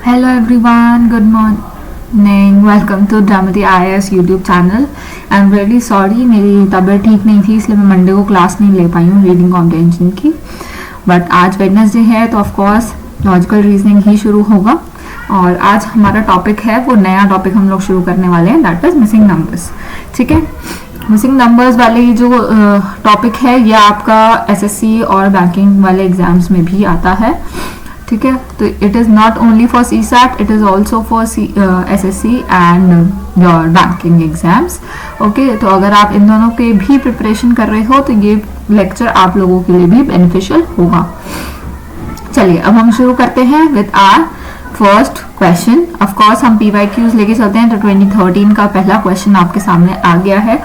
Hello everyone, good morning. Welcome to Dramati IAS YouTube channel. I'm really sorry, मेरी तबीयत ठीक नहीं थी इसलिए मैं मंडे को क्लास नहीं ले पाई हूँ रीडिंग कॉम्प्रिहेंशन की. बट आज वेडनेसडे है तो ऑफ कोर्स लॉजिकल रीजनिंग ही शुरू होगा. और आज हमारा टॉपिक है, वो नया टॉपिक हम लोग शुरू करने वाले हैं, दैट इज मिसिंग नंबर्स. ठीक है, मिसिंग नंबर्स वाले ये जो टॉपिक है ये आपका एसएससी और बैंकिंग वाले एग्जाम्स में भी आता है. ठीक है, तो it is not only for CSAT, it is also for SSC and your banking exams. Okay, तो अगर आप इन दोनों के भी प्रिपरेशन कर रहे हो तो ये लेक्चर आप लोगों के लिए भी बेनिफिशियल होगा. चलिए अब हम शुरू करते हैं with our first question. Of course हम PYQs लेके चलते हैं. तो 2013 का पहला क्वेश्चन आपके सामने आ गया है.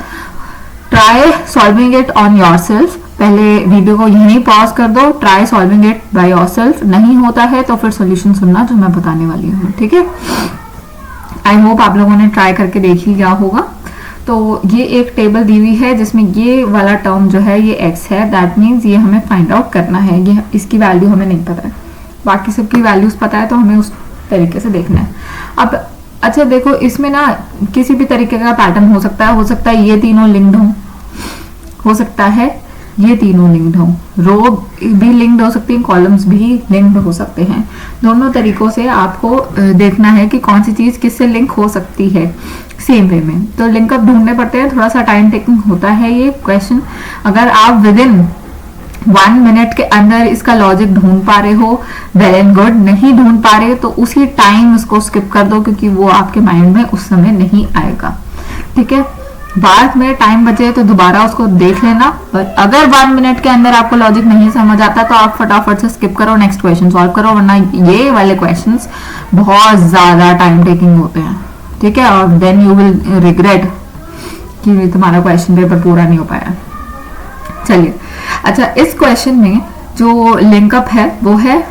Try solving it on yourself. पहले वीडियो को यहीं पॉज कर दो. Try solving it by yourself. नहीं होता है तो फिर सॉल्यूशन सुनना जो मैं बताने वाली हूँ. ठीक है, आई होप आप लोगों ने ट्राई करके देख ही लिया होगा. तो ये एक टेबल दी हुई है जिसमें ये वाला टर्म जो है ये x है. दैट मीन्स ये हमें फाइंड आउट करना है. ये इसकी वैल्यू हमें नहीं पता है, बाकी सबकी वैल्यूज पता है, तो हमें उस तरीके से देखना है. अब अच्छा देखो, इसमें ना किसी भी तरीके का पैटर्न हो सकता है ये तीनों लिंक्ड हो सकता है ये तीनों लिंक्ड हो, रो भी लिंक्ड हो सकती है, कॉलम्स भी लिंक्ड हो सकते हैं. दोनों तरीकों से आपको देखना है कि कौन सी चीज किससे लिंक हो सकती है सेम वे में. तो लिंकअप ढूंढने पड़ते हैं, थोड़ा सा टाइम टेकिंग होता है ये क्वेश्चन. अगर आप विद इन 1 मिनट के अंदर इसका लॉजिक ढूंढ पा रहे हो, वेल एंड गुड. नहीं ढूंढ पा रहे तो उसी टाइम उसको स्किप कर दो, क्योंकि वो आपके माइंड में उस समय नहीं आएगा. ठीक है, बाद में टाइम बचे तो दोबारा उसको देख लेना. पर अगर 1 मिनट के अंदर आपको लॉजिक नहीं समझ आता तो आप फटाफट से स्किप करो, नेक्स्ट क्वेश्चन सॉल्व करो, वरना ये वाले क्वेश्चंस बहुत ज्यादा टाइम टेकिंग होते हैं. ठीक है, और देन यू विल रिग्रेट कि तुम्हारा क्वेश्चन पेपर पूरा नहीं हो पाया. चलिए, अच्छा इस क्वेश्चन में जो लिंकअप है वो है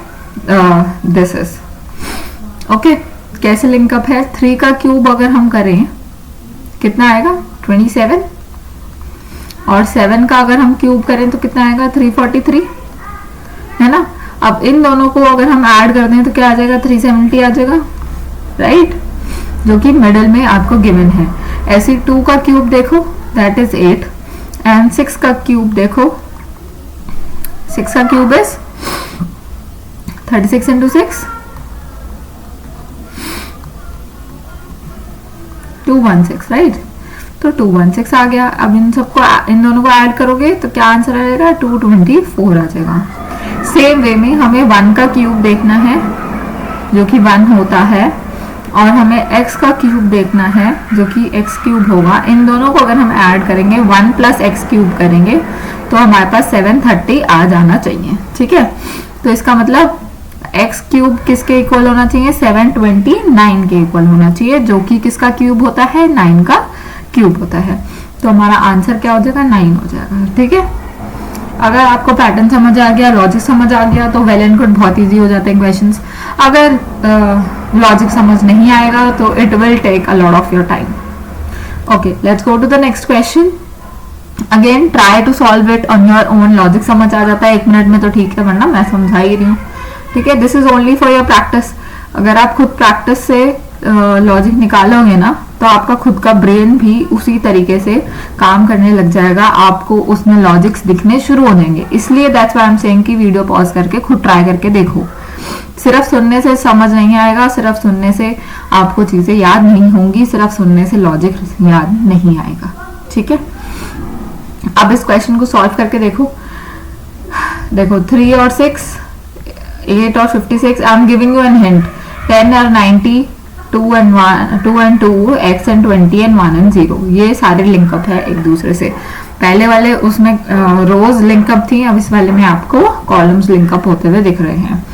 दिस इज. ओके, कैसे लिंकअप है? 3 का क्यूब अगर हम करें कितना आएगा? 27. और 7 का अगर हम क्यूब करें तो कितना आएगा? 343, है ना. अब इन दोनों को अगर हम ऐड कर दें तो क्या आ जाएगा? 370 आ जाएगा, राइट, जो कि मिडल में आपको गिवन है. ऐसे 2 का क्यूब देखो, दैट इज 8. एंड 6 का क्यूब देखो, 6 का क्यूब इज 36 into 6, 216, राइट. तो 216 आ गया. अब इन दोनों को ऐड करोगे तो क्या आंसर आएगा? 224 आ जाएगा. सेम वे में हमें 1 का क्यूब देखना है जो कि 1 होता है, और हमें x का क्यूब देखना है जो कि x क्यूब होगा. इन दोनों को अगर हम ऐड करेंगे 1 + x क्यूब करेंगे तो हमारे पास 730 आ जाना चाहिए. ठीक है, तो इसका मतलब x क्यूब किसके इक्वल होना चाहिए? 729 के इक्वल होना चाहिए, जो कि किसका क्यूब होता है? 9 का क्यूब होता है. तो हमारा आंसर क्या हो जाएगा? 9 हो जाएगा. ठीक है, अगर आपको पैटर्न समझ आ गया, लॉजिक समझ आ गया तो वेल एंड गुड, बहुत इजी हो जाते हैं क्वेश्चंस. अगर लॉजिक समझ नहीं आएगा तो it will take a lot of your time. Okay, let's go to the next question. Again try to solve it on your own. Logic समझ आ जाता है 1 मिनट में तो ठीक है, वरना मैं समझा ही रही हूँ. ठीक है, this is only for your practice. अगर आप खुद प्रैक्टिस से लॉजिक निकालोगे ना तो आपका खुद का ब्रेन भी उसी तरीके से काम करने लग जाएगा, आपको उसमें लॉजिक्स दिखने शुरू हो जाएंगे. इसलिए that's why I am saying कि वीडियो पॉज करके खुद ट्राई करके देखो. सिर्फ सुनने से समझ नहीं आएगा, सिर्फ सुनने से आपको चीजें याद नहीं होंगी, सिर्फ सुनने से लॉजिक याद नहीं आएगा. ठीक है, अब इस क्वेश्चन को सॉल्व करके देखो. 3 और 6, 8 और 56. I am giving you an hint. 10 और 90, 2 and 2, x and 20 and 1 and 0. ये सारे लिंकअप है एक दूसरे से. पहले वाले उसमें रोज लिंकअप थी, अब इस वाले में आपको कॉलम्स लिंकअप होते हुए दिख रहे हैं.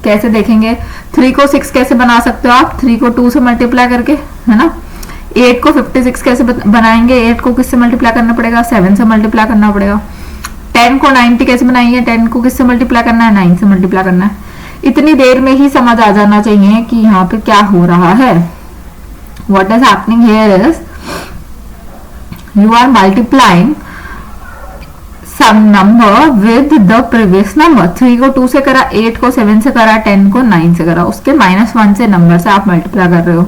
कैसे देखेंगे? 3 को 6 कैसे बना सकते हो आप? 3 को 2 से मल्टीप्लाई करके, है ना. 8 को 56 कैसे बनाएंगे? 8 को किससे मल्टीप्लाई करना पड़ेगा? 7 से मल्टीप्लाई करना पड़ेगा. 10 को 90 कैसे बनाएंगे? 10 को किससे मल्टीप्लाई करना है? 9 से मल्टीप्लाई करना है. इतनी देर में ही समझ आ जाना चाहिए कि यहाँ पे क्या हो रहा है. What is happening here is you are multiplying some number with the previous number. 3 को 2 से करा, 8 को 7 से करा, 10 को 9 से करा, उसके -1 से नंबर से आप मल्टीप्लाई कर रहे हो।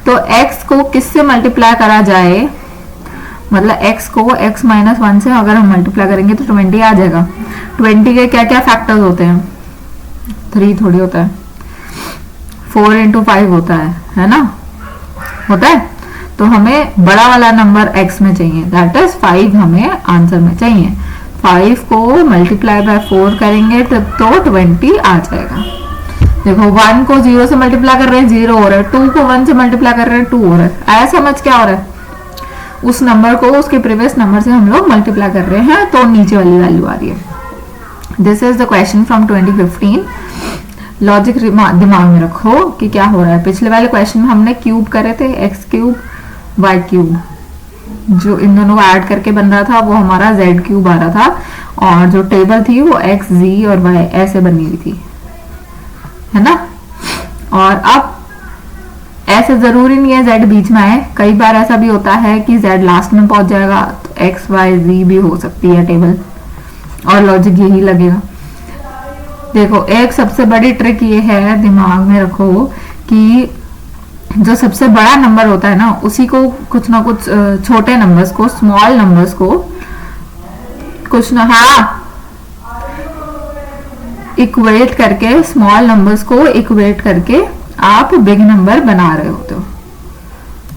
तो x को किससे मल्टीप्लाई करा जाए, मतलब x को x -1 से अगर हम मल्टीप्लाई करेंगे तो 20 आ जाएगा। 20 के क्या क्या फैक्टर्स होते हैं, 3 थोड़ी होता है, 4 into 5 होता है ना, होता है। तो हमें बड़ा वाला नंबर x में चाहिए, दैट इज 5 हमें आंसर में चाहिए। 5 को मल्टीप्लाई बाय 4 करेंगे तो 20 आ जाएगा। देखो 1 को 0 से मल्टीप्लाई कर रहे हैं 0 हो रहा है, 2 को 1 से मल्टीप्लाई कर रहे हैं 2 हो रहा है। आया समझ क्या हो रहा है, उस नंबर को उसके प्रीवियस नंबर से हम लोग मल्टीप्लाई कर रहे हैं तो नीचे वाली वैल्यू आ रही है। This is the question from 2015। Logic दिमाग में रखो कि क्या हो रहा है। पिछले वाले क्वेश्चन में हमने क्यूब करे थे, एक्स क्यूब वाई क्यूब, जो इन दोनों को ऐड करके बन रहा था वो हमारा जेड क्यूब आ रहा था, और जो टेबल थी वो एक्स जी और वाई ऐसे बनी हुई थी, है ना। और अब ऐसे जरूरी नहीं है जेड बीच में आए, कई बार ऐसा भी होता है कि जेड लास्ट में पहुंच जाएगा, तो एक्स वाई जी भी हो सकती है टेबल, और लॉजिक यही लगेगा। देखो एक सबसे बड़ी ट्रिक ये है, दिमाग में रखो कि जो सबसे बड़ा नंबर होता है ना उसी को कुछ ना कुछ छोटे नंबर्स को, स्मॉल नंबर्स को कुछ ना, हाँ, इक्वेट करके, स्मॉल नंबर्स को इक्वेट करके आप बिग नंबर बना रहे होते हो,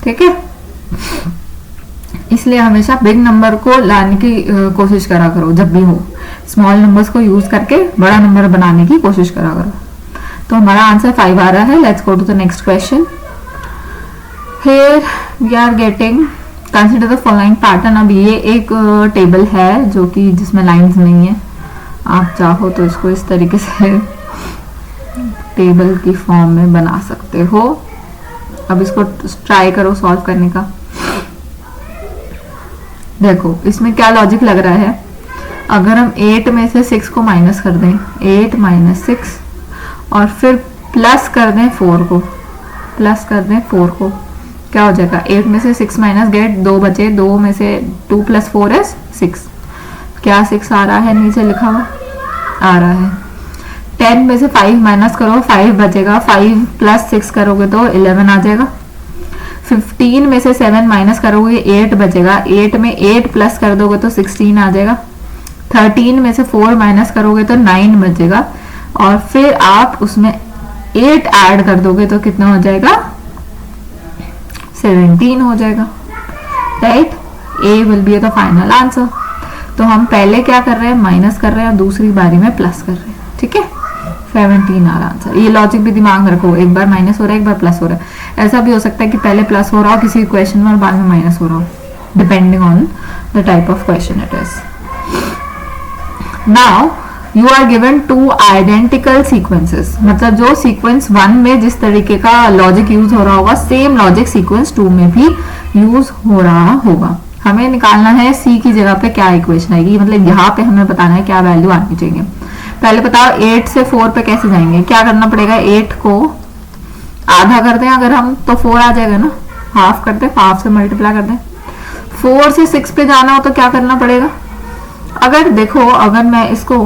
ठीक है। इसलिए हमेशा बिग नंबर को लाने की कोशिश करा करो, जब भी हो स्मॉल नंबर्स को यूज करके बड़ा नंबर बनाने की कोशिश करा करो। तो हमारा आंसर 5 आ रहा है। Let's go to the next question. Here we are getting consider the following pattern। अब ये एक टेबल है जो कि जिसमें लाइंस नहीं है, आप चाहो तो इसको इस तरीके से टेबल की फॉर्म में बना सकते हो। अब इसको ट्राई करो सॉल्व करने का। देखो इसमें क्या लॉजिक लग रहा है, अगर हम 8 में से 6 को माइनस कर दें, 8 - 6, और फिर प्लस कर दें 4 को, प्लस कर दें 4 को, क्या हो जाएगा, 8 में से 6 माइनस गए, 2 बचे, 2 में से 2 + 4 है 6, क्या 6 आ रहा है, नीचे लिखा हुआ आ रहा है। 10 में से 5 माइनस करो, 5 बचेगा, 5 + 6 करोगे तो 11 आ जाएगा। 15 में से 7 माइनस करोगे 8 बचेगा, 8 में 8 प्लस कर दोगे तो 16 आ जाएगा। 13 में से 4 माइनस करोगे तो 9 बचेगा, और फिर आप उसमें 8 ऐड कर दोगे तो कितना हो जाएगा, 17 हो जाएगा, right. A will be the final answer. तो हम पहले क्या कर रहे हैं, माइनस कर रहे हैं, और दूसरी बारी में प्लस कर रहे हैं, ठीक है। 17 आ रहा आंसर। ये लॉजिक भी दिमाग में रखो, एक बार माइनस हो रहा है, एक बार प्लस हो रहा है। ऐसा भी हो सकता है कि पहले प्लस हो रहा हो किसी क्वेश्चन में और बाद में माइनस हो रहा हो, depending on the type of question it is. Now you are given 2 identical sequences, मतलब जो सीक्वेंस 1 में जिस तरीके का लॉजिक यूज हो रहा होगा, सेम लॉजिक सीक्वेंस 2 में भी यूज हो रहा होगा। हमें निकालना है सी की जगह पे क्या इक्वेशन आएगी, मतलब यहाँ पे हमें बताना है क्या वैल्यू आनी चाहिए। पहले बताओ 8 से 4 पे कैसे जाएंगे, क्या करना पड़ेगा, 8 को आधा कर दें अगर हम तो 4 आ जाएगा ना, हाफ कर दें, हाफ से मल्टीप्लाई कर दें। 4 से 6 पे जाना हो तो क्या करना पड़ेगा, अगर देखो अगर मैं इसको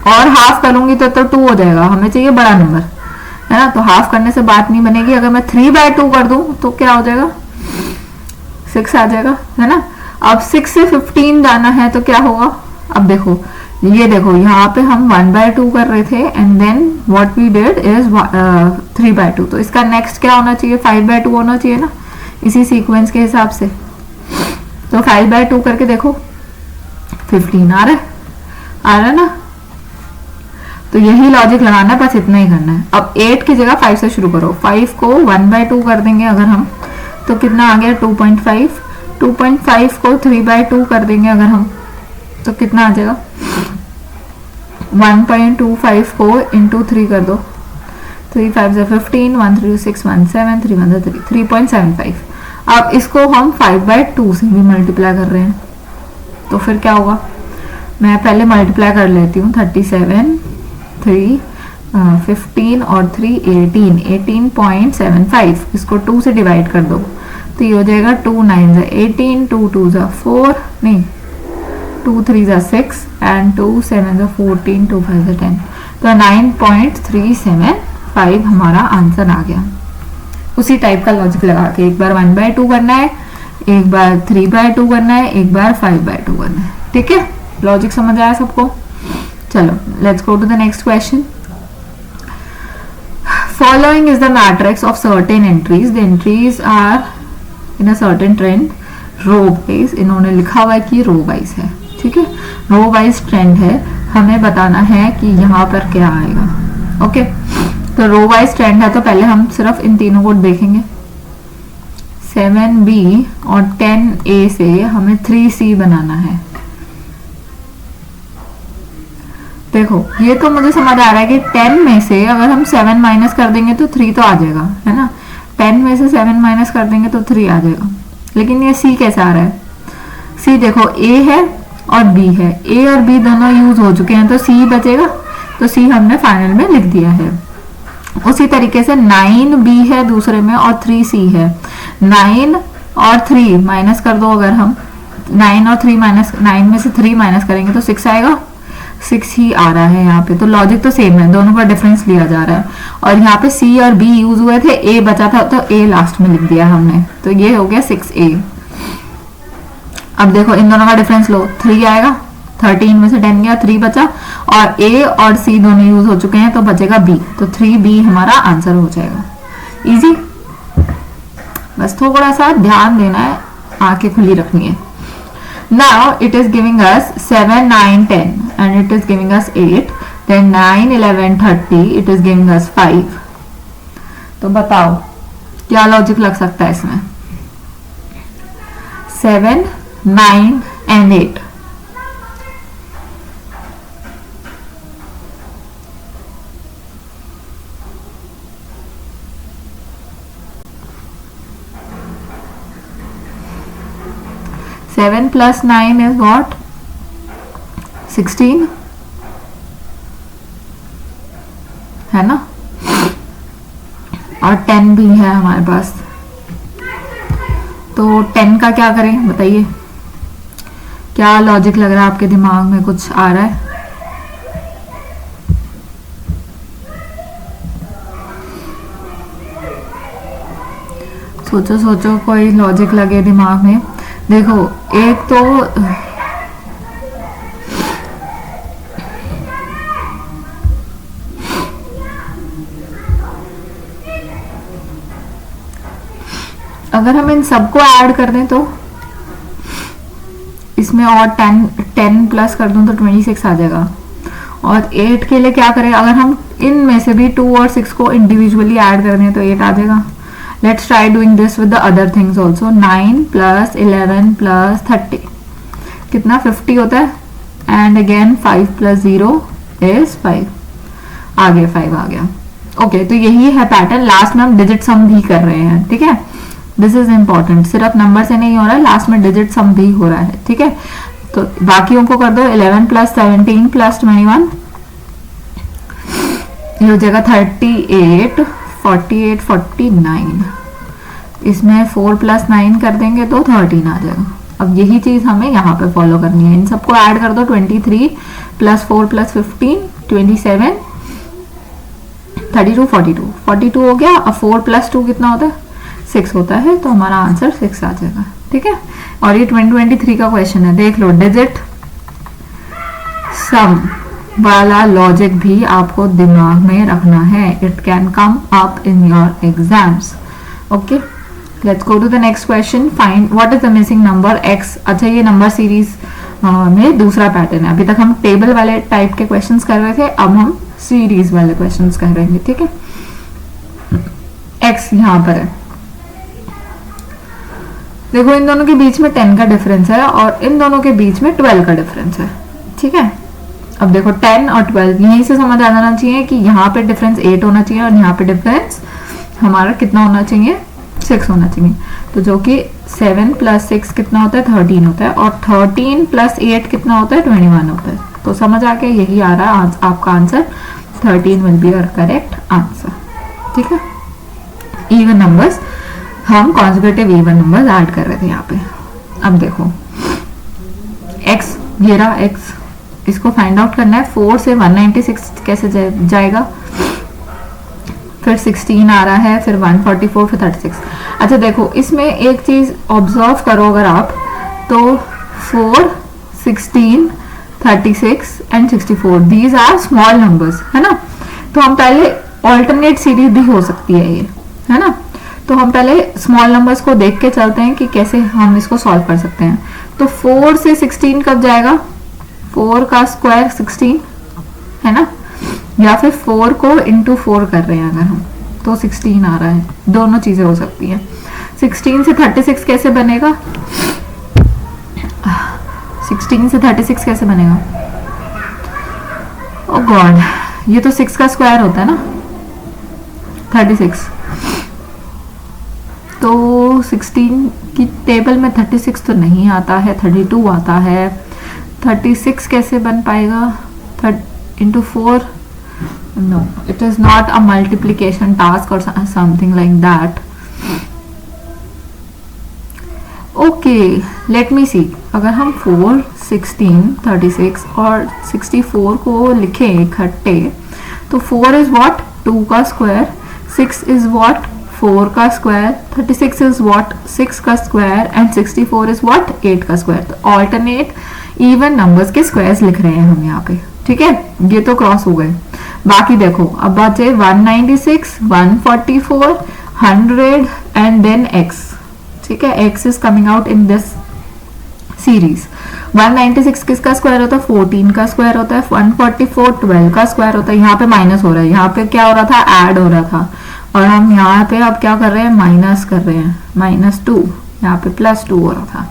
और हाफ करूंगी तो 2 हो जाएगा, हमें चाहिए बड़ा नंबर, है ना। तो हाफ करने से बात नहीं बनेगी। अगर मैं 3/2 कर दूं तो क्या हो जाएगा, 6 आ जाएगा, है ना। अब 6 से 15 जाना है तो क्या होगा, अब देखो ये देखो यहाँ पे हम 1/2 कर रहे थे, and then what we did is 3/2। तो इसका नेक्स्ट क्या होना चाहिए, 5/2 होना चाहिए ना, इसी सीक्वेंस के हिसाब से। तो 5/2 करके देखो 15 आ रहा है ना। तो यही लॉजिक लगाना है, बस इतना ही करना है। अब 8 की जगह 5 से शुरू करो, 5 को 1/2 कर देंगे अगर हम तो कितना आ गया 2.5, 2.5 को 3/2 कर देंगे अगर हम तो कितना आ जाएगा, 1.25 को इंटू 3 कर दो, 3 5 से 15, 1 3 6 1 7 3 1 3 3.75। अब इसको हम 5/2 से भी मल्टीप्लाई कर रहे हैं तो फिर क्या होगा, मैं पहले मल्टीप्लाई कर लेती हूँ। 37 3 15 और 3 18, 18.75। इसको 2 से डिवाइड कर दो तो ये हो जाएगा 2 9 18, 2 2 4 नहीं 2 3 ज़ा 6 एंड 2 7 ज़ा 14, 2 5 ज़ा 10, तो 9.375 हमारा आंसर आ गया। उसी टाइप का लॉजिक लगा के एक बार 1/2 करना है, एक बार 3/2 करना है, एक बार 5/2 करना है। ठीक है, लॉजिक समझ आया सबको? चलो let's go to the next question. Following is the matrix of certain entries. The entries are in a certain trend, row wise. इन्होंने लिखा हुआ है कि रो वाइज है, ठीक है, रो वाइज ट्रेंड है, हमें बताना है कि यहाँ पर क्या आएगा। ओके, तो रो वाइज ट्रेंड है, तो पहले हम सिर्फ इन तीनों को देखेंगे। 7B और 10A से हमें 3C बनाना है। देखो ये तो मुझे समझ आ रहा है कि 10 में से अगर हम 7 माइनस कर देंगे तो 3 तो आ जाएगा, है ना। 10 में से 7 माइनस कर देंगे तो 3 आ जाएगा। लेकिन ये C कैसे आ रहा है? C देखो A है और B है, A और B दोनों यूज हो चुके हैं, तो C बचेगा, तो C हमने फाइनल में लिख दिया है। उसी तरीके से 9B है दूसरे में और 3C है। 9 और 3 माइनस कर दो, अगर हम 9 और 3 माइनस, 9 में से 3 माइनस करेंगे तो 6 आएगा, 6 ही आ रहा है यहाँ पे। तो लॉजिक तो सेम है, दोनों का डिफरेंस लिया जा रहा है। और यहाँ पे C और B यूज हुए थे, A बचा था तो A लास्ट में लिख दिया हमने, तो ये हो गया 6A। अब देखो इन दोनों का डिफरेंस लो, 3 आएगा, 13 में से 10 गया, 3 बचा, और A और C दोनों यूज हो चुके हैं तो बचेगा B, तो 3B हमारा आंसर हो जाएगा। इजी, बस थोड़ा सा ध्यान देना है, आंखें खुली रखनी है। Now it is giving us 7, 9, 10 and it is giving us 8, then 9, 11, 30 it is giving us 5। तो बताओ क्या लॉजिक लग सकता है इसमें? 7, 9 and 8। Seven plus 9 is what? 16, है ना, और 10 भी है हमारे पास, तो 10 का क्या करें बताइए? क्या लॉजिक लग रहा है आपके दिमाग में, कुछ आ रहा है? सोचो सोचो, कोई लॉजिक लगे दिमाग में। देखो एक तो अगर हम इन सबको ऐड कर दें तो इसमें और 10 प्लस कर दूं तो 26 आ जाएगा। और 8 के लिए क्या करें? अगर हम इनमें से भी 2 और 6 को इंडिविजुअली ऐड कर दें तो 8 आ जाएगा। Let's try doing this with the other things also। 9 plus 11 plus 30 कितना? 50 होता है। And again 5 plus 0 is 5। आ गया, 5 आ गया। ओके, तो यही है पैटर्न। लास्ट में हम डिजिट सम भी कर रहे हैं, ठीक है। दिस इज इम्पोर्टेंट, सिर्फ नंबर से नहीं हो रहा है, लास्ट में डिजिट सम भी हो रहा है, ठीक है। तो बाकियों को कर दो। 11 plus 17 plus 21 ये हो जाएगा 38, 48, 49। इसमें 4 plus 9 कर देंगे तो 13 आ जाएगा। अब यही चीज हमें यहाँ पे फॉलो करनी है। इन सबको ऐड कर दो। 23 plus 4 plus 15 27 32 42 42 हो गया। अब 4 plus 2 कितना होता है? 6 होता है, तो हमारा आंसर 6 आ जाएगा, ठीक है। और ये 2023 का क्वेश्चन है, देख लो। डिजिट सम वाला लॉजिक भी आपको दिमाग में रखना है। It can come up in your exams. Okay, let's go to the next question. Find what is the missing number x। अच्छा, ये नंबर सीरीज में दूसरा पैटर्न है। अभी तक हम टेबल वाले टाइप के क्वेश्चंस कर रहे थे, अब हम सीरीज वाले क्वेश्चंस कर रहे हैं, ठीक है। x यहाँ पर है। देखो इन दोनों के बीच में 10 का डिफरेंस है और इन दोनों के बीच में 12 का डिफरेंस है, ठीक है। अब देखो 10 और 12 यहीं से समझ आ जाना चाहिए कि यहाँ पे डिफरेंस 8 होना चाहिए और यहाँ पे डिफरेंस हमारा कितना होना चाहिए? 6 होना चाहिए। तो जो कि 7 plus 6 कितना होता है? 13 होता है। और 13 plus 8 कितना होता है? 21 होता है। तो समझ आ गया, यही आ रहा है आपका answer. 13 will be your correct answer, ठीक है। इवन नंबर्स, हम कॉन्जुगेटिव इवन नंबर्स ऐड कर रहे थे यहाँ पे। अब देखो x ये रहा x, इसको फाइंड आउट करना है। 4 से 196 कैसे जाएगा, फिर 16 आ रहा है, फिर 144, फिर 36। अच्छा देखो इसमें एक चीज ऑब्जर्व करो अगर आप, तो 4, 16, 36 and 64 these are small numbers, है ना। तो हम पहले ऑल्टरनेट सीरीज भी हो सकती है ये, है ना। तो हम पहले स्मॉल नंबर्स को देख के चलते हैं कि कैसे हम इसको सॉल्व कर सकते हैं। तो 4 से 16 कब जाएगा, 4 का स्क्वायर 16, है ना, या फिर 4 को इंटू 4 कर रहे हैं अगर हम, तो 16 आ रहा है। दोनों चीजें हो सकती हैं। 16 से 36 कैसे बनेगा, 16 से 36 कैसे बनेगा, ओ गॉड, ये तो 6 का स्क्वायर होता है ना 36। तो 16 की टेबल में 36 तो नहीं आता है, 32 आता है। 36 कैसे बन पाएगा, into 4, no it is not a multiplication task और something like that. Okay let me see, अगर हम 4, 16, 36 और 64 को लिखें इकट्ठे, तो 4 इज व्हाट, 2 का स्क्वायर, 6 इज व्हाट, 4 का स्क्वायर, 36 इज व्हाट, 6 का स्क्वायर एंड 64 इज व्हाट, 8 का स्क्वायर। तो ऑल्टरनेट इवन नंबर्स के स्क्वायर्स लिख रहे हैं हम यहाँ पे, ठीक है। ये तो क्रॉस हो गए। बाकी देखो अब बचे 196, 144, 100 एंड देन x, ठीक है। x is coming out in this series. 196 किसका स्क्वायर होता है, 14 का स्क्वायर होता है। 144 12 का स्क्वायर होता है। यहाँ पे माइनस हो रहा है, यहाँ पे क्या हो रहा था, ऐड हो रहा था, और हम यहाँ पे अब क्या कर रहे हैं, माइनस कर रहे हैं, -2, यहाँ पे +2 हो रहा था।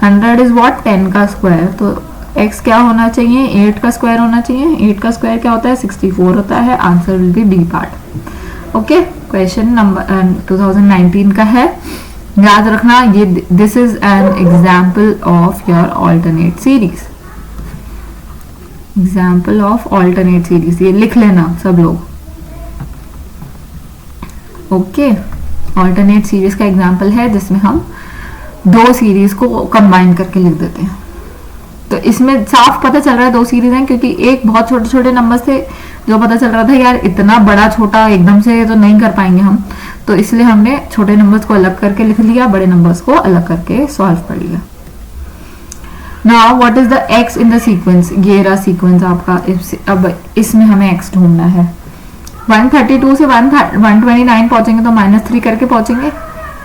100 इज व्हाट, 10 का स्क्वायर, तो x क्या होना चाहिए, 8 का स्क्वायर होना चाहिए। 8 का स्क्वायर क्या होता है, 64 होता है। Answer will be B part. Okay, question number 2019 का है, याद रखना ये, this is an example of your alternate series. Example of alternate series, ये लिख लेना सब लोग। ओके, ऑल्टरनेट सीरीज का एग्जाम्पल है जिसमें हम दो सीरीज को कंबाइन करके लिख देते हैं। तो इसमें साफ पता चल रहा है दो सीरीज हैं, क्योंकि एक बहुत छोटे छोटे नंबर्स थे जो पता चल रहा था यार इतना बड़ा छोटा एकदम से तो नहीं कर पाएंगे हम, तो इसलिए हमने छोटे नंबर्स को अलग करके लिख लिया, बड़े नंबर्स को अलग करके सॉल्व कर लिया। Now what is the x in the sequence, ये रहा सीक्वेंस आपका। अब इसमें हमें x ढूंढना है। 132 से 129 पहुंचेंगे तो -3 करके पहुंचेंगे,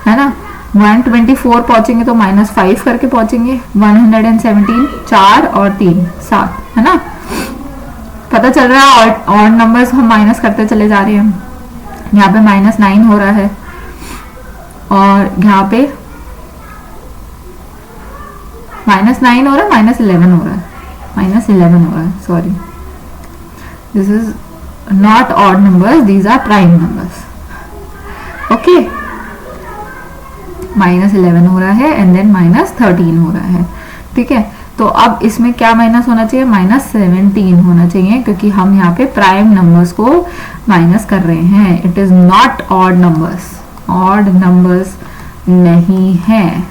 है ना। 124 पहुंचेंगे तो -5 करके पहुंचेंगे। 117 4 और 3 7, है ना। पता चल रहा है और नंबर्स हम माइनस करते चले जा रहे हैं। यहाँ पे -9 हो रहा है और यहाँ पे -9 हो रहा है, -11 हो रहा है, -11 हो रहा है, sorry, this is not odd numbers, these are prime numbers. Okay, -11 हो रहा है एंड देन -13 हो रहा है, ठीक है। तो अब इसमें क्या माइनस होना चाहिए, -17 होना चाहिए, क्योंकि हम यहाँ पे प्राइम नंबर्स को माइनस कर रहे हैं। It is not odd numbers, odd numbers नहीं है।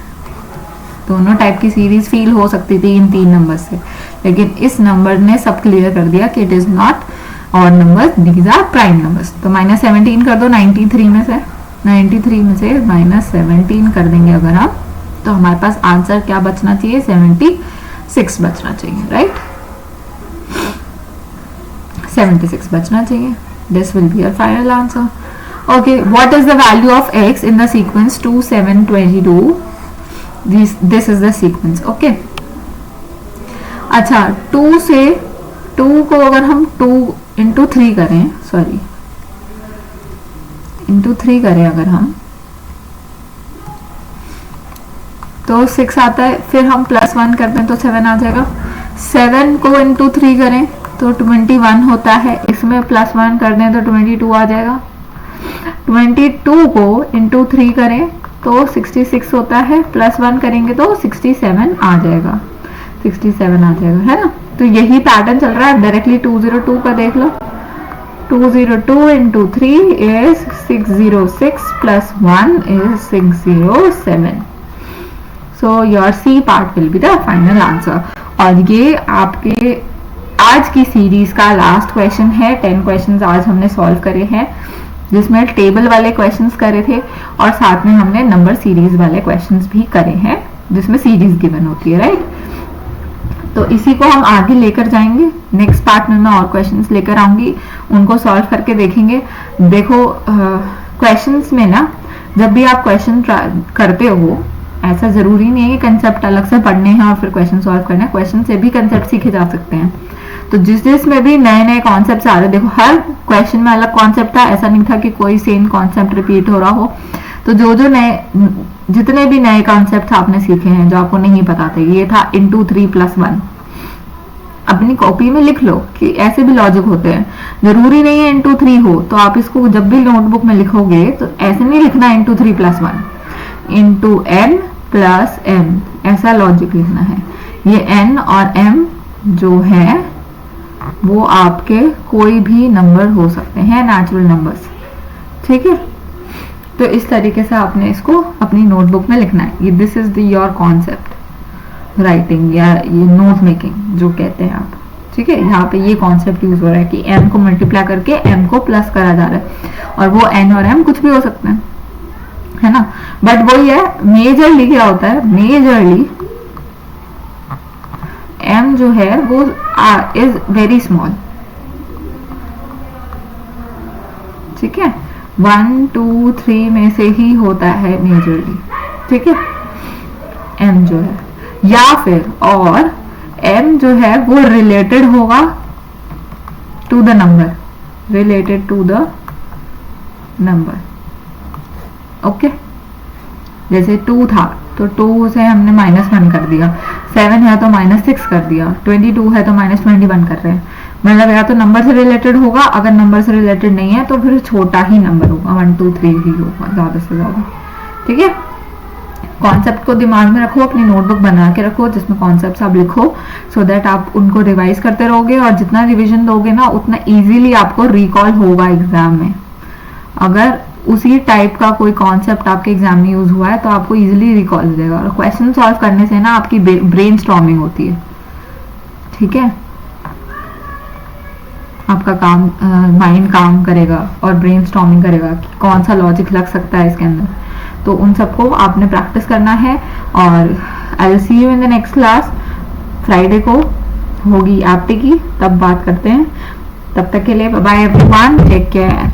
दोनों टाइप की सीरीज फील हो सकती थी इन 3 नंबर से, लेकिन इस नंबर ने सब क्लियर कर दिया कि it is not odd numbers, these are prime numbers. तो -17 कर दो 93 में से, 93 में से -17 कर देंगे अगर हम, तो हमारे पास आंसर क्या बचना चाहिए, 76 बचना चाहिए, राइट। 76 बचना चाहिए। This will be your final answer. Okay, what is the value of x in the sequence 2 7 22, this is the sequence. Okay, अच्छा 2 से 2 को अगर हम 2 इंटू 3 करें, सॉरी इंटू 3 करें अगर हम, तो 6 आता है, फिर हम +1 करते हैं तो 7 आ जाएगा। 7 को इंटू 3 करें तो 21 होता है, इसमें +1 कर दें तो 22 आ जाएगा। 22 को इंटू 3 करें तो 66 होता है, +1 करेंगे तो 67 आ जाएगा, 67 आ जाएगा, है ना। तो यही पैटर्न चल रहा है। डायरेक्टली 202 का देख लो, 202 into 3 is 606 plus 1 is 607. So your C part will be the final answer. और ये आपके आज की सीरीज का लास्ट क्वेश्चन है। 10 क्वेश्चंस आज हमने सॉल्व करे हैं, जिसमें टेबल वाले क्वेश्चंस करे थे और साथ में हमने नंबर सीरीज वाले क्वेश्चंस भी करे हैं, जिसमें सीरीज गिवन होती है, राइट। तो इसी को हम आगे लेकर जाएंगे। नेक्स्ट पार्ट में मैं और क्वेश्चंस लेकर आऊंगी, उनको सॉल्व करके देखेंगे। देखो क्वेश्चंस में ना, जब भी आप क्वेश्चन करते हो, ऐसा जरूरी नहीं है कि कंसेप्ट अलग से पढ़ने हैं और फिर क्वेश्चन सॉल्व करना है। क्वेश्चन से भी कंसेप्ट सीखे जा सकते हैं। तो जिस में भी नए नए कॉन्सेप्ट आ रहे, देखो हर क्वेश्चन में अलग कॉन्सेप्ट था, ऐसा नहीं था कि कोई सेम कॉन्सेप्ट रिपीट हो रहा हो। तो जो नए, जितने भी नए कॉन्सेप्ट आपने सीखे हैं जो आपको नहीं पता थे, ये था into 3 + 1, अपनी कॉपी में लिख लो कि ऐसे भी लॉजिक होते हैं। जरूरी नहीं है into 3 हो, तो आप इसको जब भी नोटबुक में लिखोगे तो ऐसे नहीं लिखना into 3 + 1, into n + m, ऐसा लॉजिक लिखना है। ये n और m जो है वो आपके कोई भी नंबर हो सकते हैं, नेचुरल नंबर्स, ठीक है। तो इस तरीके से आपने इसको अपनी नोटबुक में लिखना है। This is your concept writing या ये नोट मेकिंग जो कहते हैं आप, ठीक है। यहाँ पे ये कॉन्सेप्ट यूज हो रहा है कि m को मल्टीप्लाई करके m को प्लस करा जा रहा है, और वो n और m कुछ भी हो सकते हैं, है ना। बट वही है, मेजरली क्या होता है, मेजरली m जो है वो इज वेरी स्मॉल, ठीक है। 1 2 3 में से ही होता है मेजरली, ठीक है, m जो है। या फिर और m जो है वो रिलेटेड होगा to the number, related to the number, okay. जैसे 2 था तो 2 से हमने -1 कर दिया, 7 है तो -6 कर दिया, 22 है तो -21 कर रहे हैं। मतलब या तो नंबर से रिलेटेड होगा, अगर नंबर से रिलेटेड नहीं है तो फिर छोटा ही नंबर होगा, 1 2 3 ही होगा ज्यादा से ज्यादा, ठीक है। कॉन्सेप्ट को दिमाग में रखो, अपनी नोटबुक बना के रखो जिसमें कॉन्सेप्ट्स आप लिखो, सो दैट आप उनको रिवाइज करते रहोगे, और जितना रिविजन दोगे ना उतना इजीली आपको रिकॉल होगा एग्जाम में। अगर उसी टाइप का कोई कॉन्सेप्ट आपके एग्जाम में यूज हुआ है तो आपको इजीली रिकॉल हो जाएगा। और क्वेश्चन सॉल्व करने से ना आपकी ब्रेन स्टॉर्मिंग होती है, ठीक है। आपका काम माइंड काम करेगा और ब्रेन स्टॉर्मिंग करेगा कि कौन सा लॉजिक लग सकता है इसके अंदर। तो उन सबको आपने प्रैक्टिस करना है। और I will see you in the next class. Friday को होगी एप्टी की, तब बात करते हैं। तब तक के लिए बाय एवरीवन, टेक केयर।